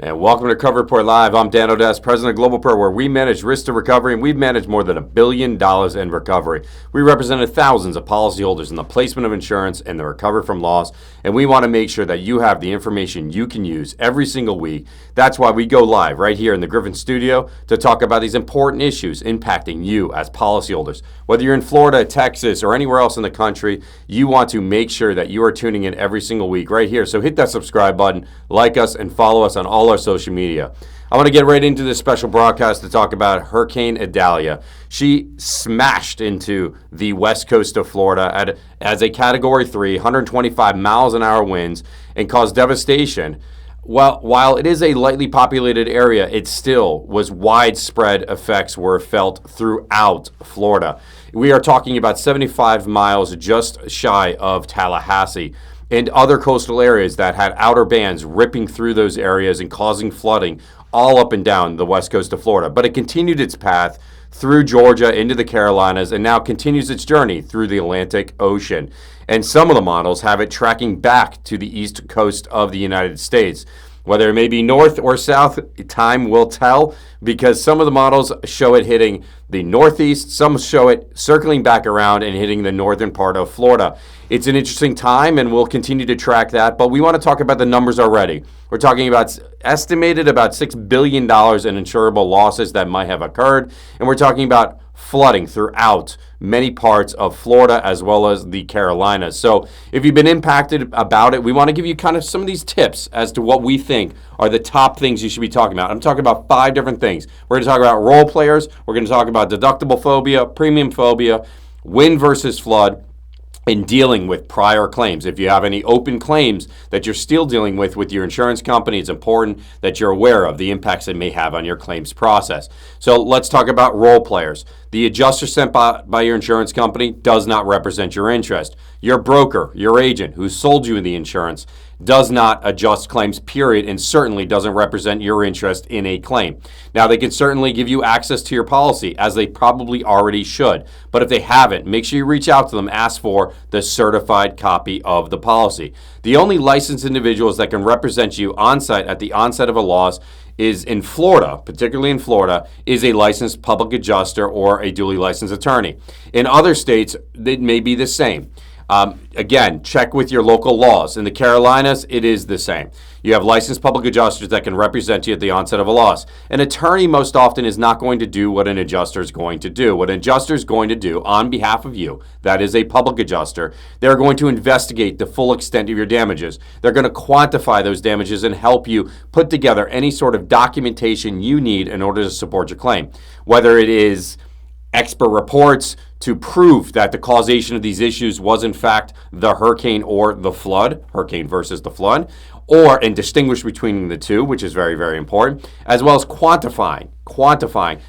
And welcome to Recovery Report Live. I'm Dan Odess, president of GlobalPro, where we manage risk to recovery, and we've managed more than $1 billion in recovery. We represented thousands of policyholders in the placement of insurance and the recovery from loss, and we want to make sure that you have the information you can use every single week. That's why we go live right here in the Griffin studio to talk about these important issues impacting you as policyholders. Whether you're in Florida, Texas, or anywhere else in the country, you want to make sure that you are tuning in every single week right here. So hit that subscribe button, like us, and follow us on all our social media. I want to get right into this special broadcast to talk about Hurricane Idilia. She smashed into the west coast of Florida as a Category 3, 125 miles an hour winds, and caused devastation. While it is a lightly populated area, it still was widespread effects were felt throughout Florida. We are talking about 75 miles just shy of Tallahassee, and other coastal areas that had outer bands ripping through those areas and causing flooding all up and down the west coast of Florida. But it continued its path through Georgia into the Carolinas and now continues its journey through the Atlantic Ocean. And some of the models have it tracking back to the east coast of the United States. Whether it may be north or south, time will tell, because some of the models show it hitting the northeast, some show it circling back around and hitting the northern part of Florida. It's an interesting time, and we'll continue to track that, but we want to talk about the numbers already. We're talking about estimated about $6 billion in insurable losses that might have occurred, and we're talking about flooding throughout many parts of Florida as well as the Carolinas. So if you've been impacted about it, we want to give you kind of some of these tips as to what we think are the top things you should be talking about. I'm talking about 5 different things. We're going to talk about role players. We're going to talk about deductible phobia, premium phobia, wind versus flood, in dealing with prior claims. If you have any open claims that you're still dealing with your insurance company, it's important that you're aware of the impacts it may have on your claims process. So let's talk about role players. The adjuster sent by your insurance company does not represent your interest. Your broker, your agent who sold you the insurance, does not adjust claims, period, and certainly doesn't represent your interest in a claim. Now, they can certainly give you access to your policy, as they probably already should. But if they haven't, make sure you reach out to them, ask for the certified copy of the policy. The only licensed individuals that can represent you on-site at the onset of a loss is in Florida, particularly in Florida, is a licensed public adjuster or a duly licensed attorney. In other states, it may be the same. Again, check with your local laws. In the Carolinas, it is the same. You have licensed public adjusters that can represent you at the onset of a loss. An attorney most often is not going to do what an adjuster is going to do. What an adjuster is going to do on behalf of you, that is a public adjuster, they're going to investigate the full extent of your damages. They're going to quantify those damages and help you put together any sort of documentation you need in order to support your claim. Whether it is expert reports to prove that the causation of these issues was in fact the hurricane or the flood, hurricane versus the flood, and distinguish between the two, which is very, very important, as well as quantifying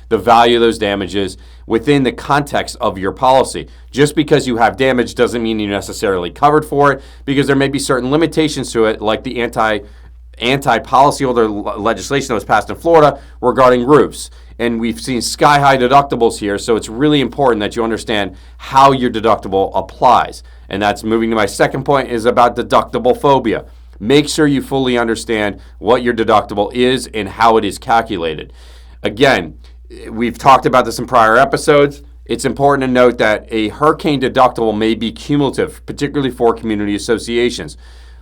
the value of those damages within the context of your policy. Just because you have damage doesn't mean you're necessarily covered for it, because there may be certain limitations to it, like the anti-policyholder legislation that was passed in Florida regarding roofs. And we've seen sky-high deductibles here, so it's really important that you understand how your deductible applies. And that's moving to my second point, is about deductible phobia. Make sure you fully understand what your deductible is and how it is calculated. Again, we've talked about this in prior episodes. It's important to note that a hurricane deductible may be cumulative, particularly for community associations.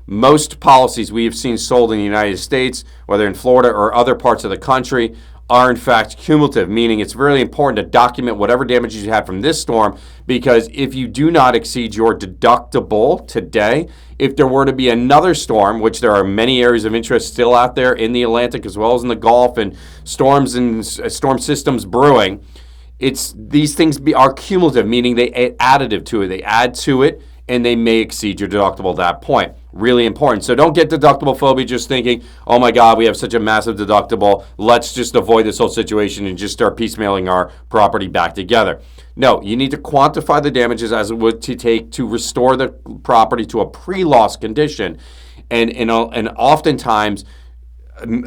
Most policies we have seen sold in the United States, whether in Florida or other parts of the country, are in fact cumulative, meaning it's really important to document whatever damages you had from this storm, because if you do not exceed your deductible today, if there were to be another storm, which there are many areas of interest still out there in the Atlantic as well as in the Gulf, and storms and storm systems brewing, these things are cumulative, meaning they add additive to it. They add to it, and they may exceed your deductible at that point. Really important. So don't get deductible phobia just thinking, oh my God, we have such a massive deductible, let's just avoid this whole situation and just start piecemealing our property back together. No, you need to quantify the damages as it would to take to restore the property to a pre-loss condition. And oftentimes,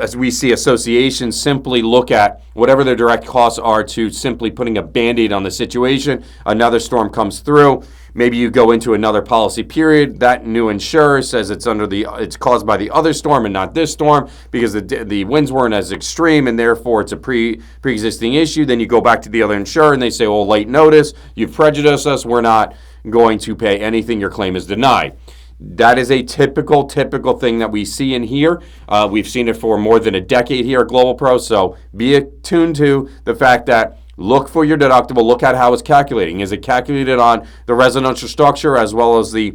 as we see associations simply look at whatever their direct costs are to simply putting a Band-Aid on the situation. Another storm comes through. Maybe you go into another policy period. That new insurer says it's caused by the other storm and not this storm because the winds weren't as extreme and therefore it's a pre-existing issue. Then you go back to the other insurer and they say, well, late notice, you've prejudiced us. We're not going to pay anything. Your claim is denied. That is a typical thing that we see in here. We've seen it for more than a decade here at GlobalPro, so be attuned to the fact that look for your deductible, look at how it's calculating. Is it calculated on the residential structure as well as the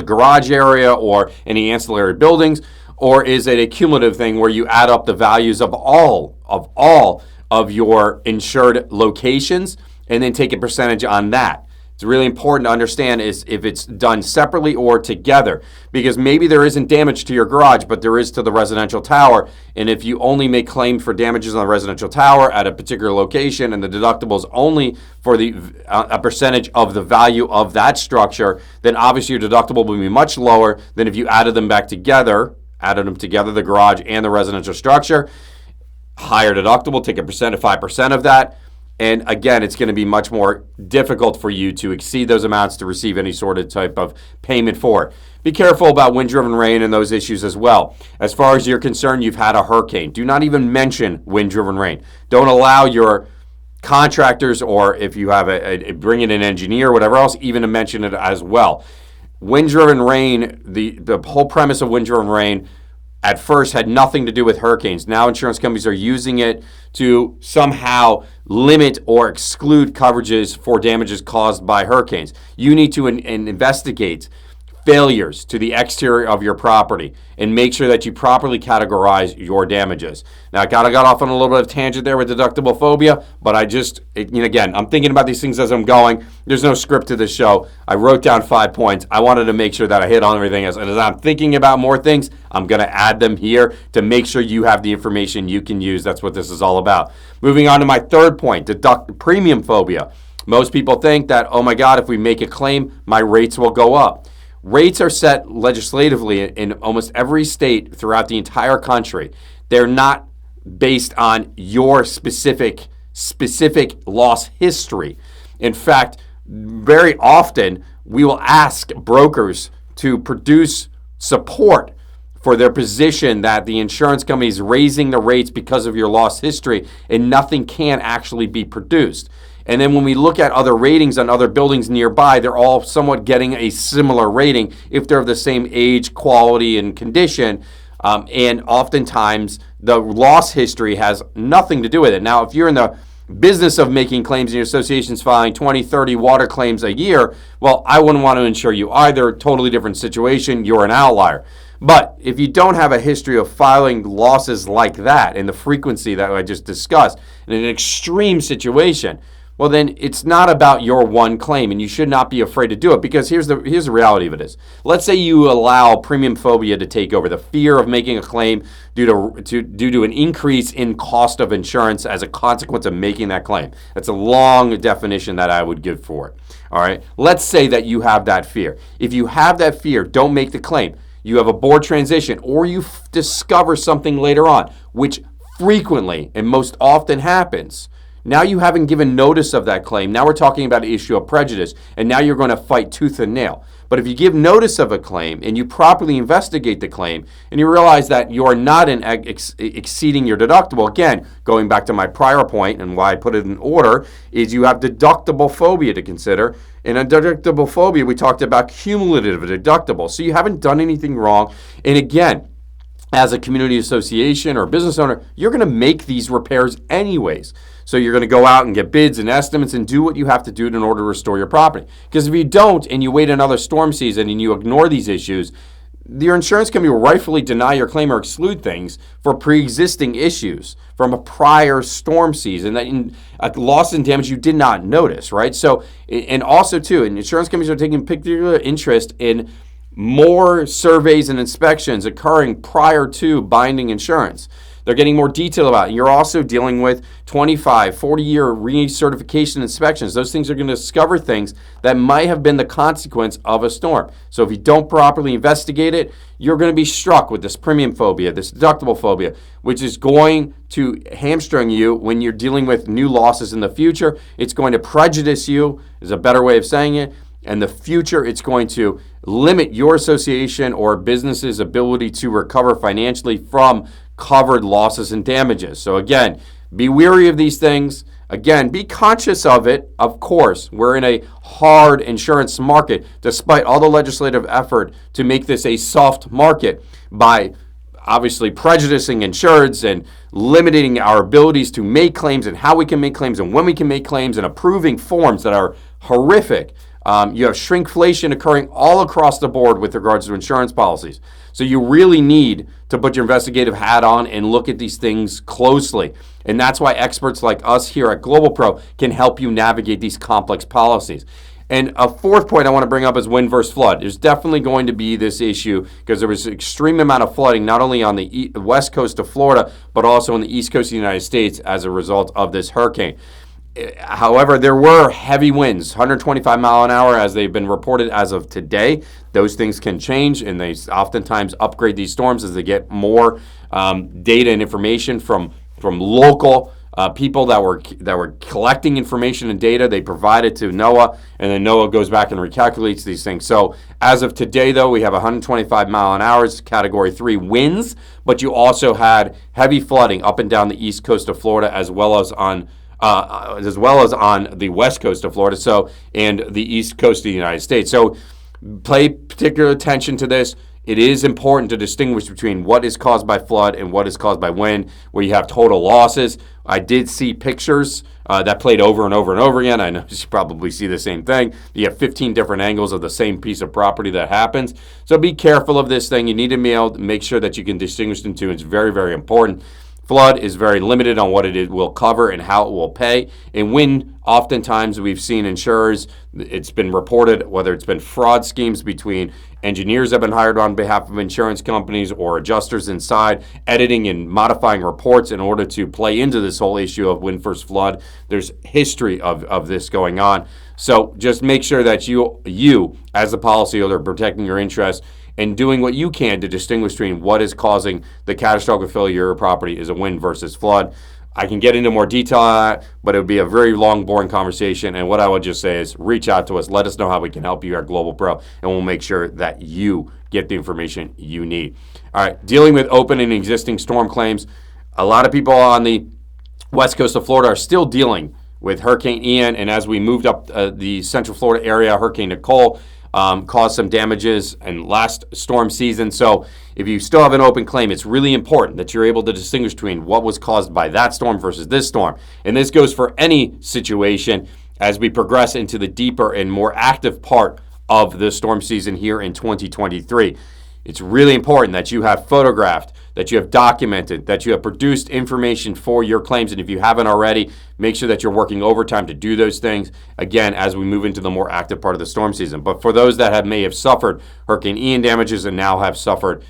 garage area or any ancillary buildings, or is it a cumulative thing where you add up the values of all of your insured locations and then take a percentage on that? It's really important to understand is if it's done separately or together, because maybe there isn't damage to your garage, but there is to the residential tower. And if you only make claim for damages on the residential tower at a particular location and the deductible is only for a percentage of the value of that structure, then obviously your deductible will be much lower than if you added them together, the garage and the residential structure. Higher deductible, take 5% of that. And again, it's going to be much more difficult for you to exceed those amounts to receive any sort of type of payment for it. Be careful about wind-driven rain and those issues as well. As far as you're concerned, you've had a hurricane. Do not even mention wind-driven rain. Don't allow your contractors, or if you have bring in an engineer or whatever else, even to mention it as well. Wind-driven rain, the whole premise of wind-driven rain at first had nothing to do with hurricanes. Now insurance companies are using it to somehow limit or exclude coverages for damages caused by hurricanes. You need to investigate failures to the exterior of your property and make sure that you properly categorize your damages. Now, I got off on a little bit of tangent there with deductible phobia, but again, I'm thinking about these things as I'm going. There's no script to this show. I wrote down 5 points. I wanted to make sure that I hit on everything else. And as I'm thinking about more things, I'm going to add them here to make sure you have the information you can use. That's what this is all about. Moving on to my third point, premium phobia. Most people think that, oh my God, if we make a claim, my rates will go up. Rates are set legislatively in almost every state throughout the entire country. They're not based on your specific loss history. In fact, very often we will ask brokers to produce support for their position that the insurance company is raising the rates because of your loss history, and nothing can actually be produced. And then when we look at other ratings on other buildings nearby, they're all somewhat getting a similar rating if they're of the same age, quality, and condition. And oftentimes, the loss history has nothing to do with it. Now, if you're in the business of making claims and your association's filing 20, 30 water claims a year, well, I wouldn't want to insure you either. Totally different situation. You're an outlier. But if you don't have a history of filing losses like that and the frequency that I just discussed in an extreme situation, well, then it's not about your one claim, and you should not be afraid to do it, because here's the reality of it is. Let's say you allow premium phobia to take over, the fear of making a claim due to an increase in cost of insurance as a consequence of making that claim. That's a long definition that I would give for it. All right. Let's say that you have that fear. If you have that fear, don't make the claim. You have a board transition, or you discover something later on, which frequently and most often happens. Now you haven't given notice of that claim. Now we're talking about an issue of prejudice, and now you're going to fight tooth and nail. But if you give notice of a claim and you properly investigate the claim and you realize that you are not exceeding your deductible, again, going back to my prior point and why I put it in order, is you have deductible phobia to consider. In a deductible phobia, we talked about cumulative deductible. So you haven't done anything wrong. And again, as a community association or business owner, you're going to make these repairs anyways. So you're going to go out and get bids and estimates and do what you have to do in order to restore your property. Because if you don't and you wait another storm season and you ignore these issues, your insurance company will rightfully deny your claim or exclude things for pre-existing issues from a prior storm season, that in a loss and damage you did not notice, right? So, and also too, and insurance companies are taking particular interest in more surveys and inspections occurring prior to binding insurance. They're getting more detail about it. You're also dealing with 25, 40-year recertification inspections. Those things are going to discover things that might have been the consequence of a storm. So if you don't properly investigate it, you're going to be struck with this premium phobia, this deductible phobia, which is going to hamstring you when you're dealing with new losses in the future. It's going to prejudice you, is a better way of saying it. In the future, it's going to limit your association or business's ability to recover financially from covered losses and damages. So again, be wary of these things. Again, be conscious of it. Of course, we're in a hard insurance market, despite all the legislative effort to make this a soft market by obviously prejudicing insureds and limiting our abilities to make claims and how we can make claims and when we can make claims and approving forms that are horrific. You have shrinkflation occurring all across the board with regards to insurance policies. So you really need to put your investigative hat on and look at these things closely. And that's why experts like us here at GlobalPro can help you navigate these complex policies. And a fourth point I want to bring up is wind versus flood. There's definitely going to be this issue because there was an extreme amount of flooding, not only on the west coast of Florida, but also on the east coast of the United States as a result of this hurricane. However, there were heavy winds, 125 mile an hour, as they've been reported as of today. Those things can change, and they oftentimes upgrade these storms as they get more data and information from local people that were collecting information and data. They provide it to NOAA, and then NOAA goes back and recalculates these things. So as of today, though, we have 125 mile an hour, Category 3 winds, but you also had heavy flooding up and down the east coast of Florida, as well as on the west coast of Florida, and the east coast of the United States. So pay particular attention to this. It is important to distinguish between what is caused by flood and what is caused by wind, where you have total losses. I did see pictures that played over and over and over again. I know you probably see the same thing. You have 15 different angles of the same piece of property that happens. So be careful of this thing. You need to be able to make sure that you can distinguish them two. It's very, very important. Flood is very limited on what it will cover and how it will pay. And wind, oftentimes we've seen insurers, it's been reported, whether it's been fraud schemes between engineers that have been hired on behalf of insurance companies or adjusters inside, editing and modifying reports in order to play into this whole issue of wind versus flood. There's history of this going on. So just make sure that you as a policyholder, are protecting your interests and doing what you can to distinguish between what is causing the catastrophic failure of your property is a wind versus flood. I can get into more detail on that, but it would be a very long, boring conversation. And what I would just say is reach out to us. Let us know how we can help you at GlobalPro, and we'll make sure that you get the information you need. All right, dealing with open and existing storm claims. A lot of people on the west coast of Florida are still dealing with Hurricane Ian, and as we moved up the Central Florida area, Hurricane Nicole caused some damages in last storm season. So if you still have an open claim, it's really important that you're able to distinguish between what was caused by that storm versus this storm. And this goes for any situation as we progress into the deeper and more active part of the storm season here in 2023. It's really important that you have photographed, that you have documented, that you have produced information for your claims. And if you haven't already, make sure that you're working overtime to do those things, again, as we move into the more active part of the storm season. But for those that may have suffered Hurricane Ian damages and now have suffered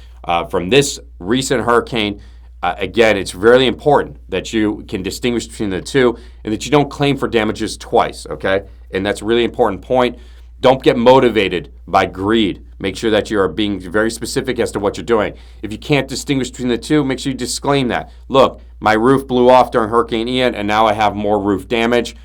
from this recent hurricane, again, it's really important that you can distinguish between the two and that you don't claim for damages twice, okay? And that's a really important point. Don't get motivated by greed. Make sure that you are being very specific as to what you're doing. If you can't distinguish between the two, make sure you disclaim that. Look, my roof blew off during Hurricane Ian, and now I have more roof damage.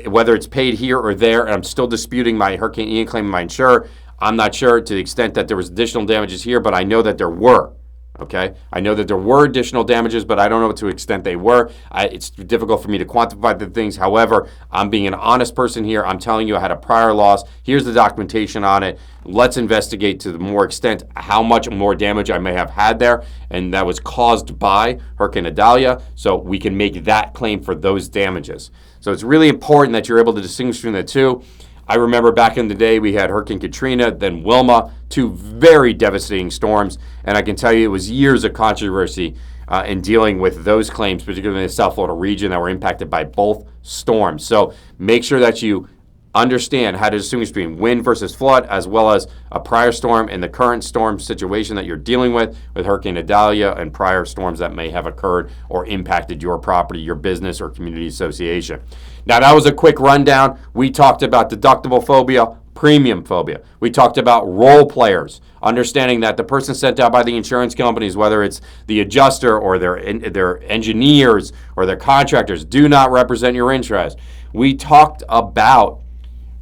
Whether it's paid here or there, and I'm still disputing my Hurricane Ian claim with my insurer, I'm not sure to the extent that there was additional damages here, but I know that there were. Okay, I know that there were additional damages, but I don't know to the extent they were. It's difficult for me to quantify the things. However, I'm being an honest person here. I'm telling you I had a prior loss. Here's the documentation on it. Let's investigate to the more extent how much more damage I may have had there, and that was caused by Hurricane Idalia, so we can make that claim for those damages. So it's really important that you're able to distinguish between the two. I remember back in the day we had Hurricane Katrina, then Wilma, two very devastating storms, and I can tell you it was years of controversy in dealing with those claims, particularly in the South Florida region that were impacted by both storms. So make sure that you understand how to distinguish between wind versus flood, as well as a prior storm and the current storm situation that you're dealing with Hurricane Idalia and prior storms that may have occurred or impacted your property, your business, or community association. Now, that was a quick rundown. We talked about deductible phobia, premium phobia. We talked about role players, understanding that the person sent out by the insurance companies, whether it's the adjuster or their engineers or their contractors, do not represent your interest. We talked about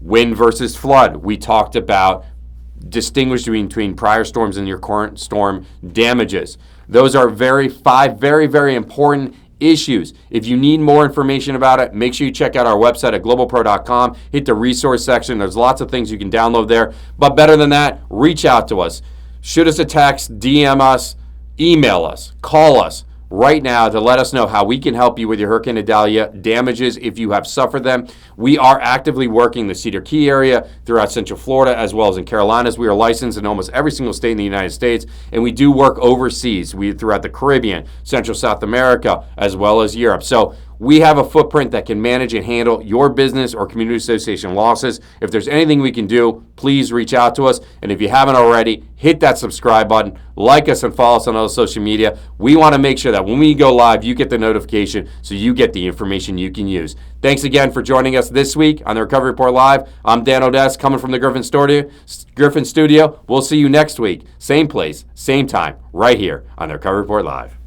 wind versus flood. We talked about distinguishing between prior storms and your current storm damages. Those are five very, very important issues. If you need more information about it, make sure you check out our website at globalpro.com. Hit the resource section. There's lots of things you can download there. But better than that, reach out to us. Shoot us a text, DM us, email us, call us right now to let us know how we can help you with your Hurricane Idalia damages if you have suffered them. We are actively working the Cedar Key area throughout Central Florida as well as in Carolinas. We are licensed in almost every single state in the United States, and we do work overseas. Throughout the Caribbean, Central South America, as well as Europe. So we have a footprint that can manage and handle your business or community association losses. If there's anything we can do, please reach out to us. And if you haven't already, hit that subscribe button, like us, and follow us on all social media. We want to make sure that when we go live, you get the notification so you get the information you can use. Thanks again for joining us this week on the Recovery Report Live. I'm Dan Odess, coming from the Griffin Studio. We'll see you next week. Same place, same time, right here on the Recovery Report Live.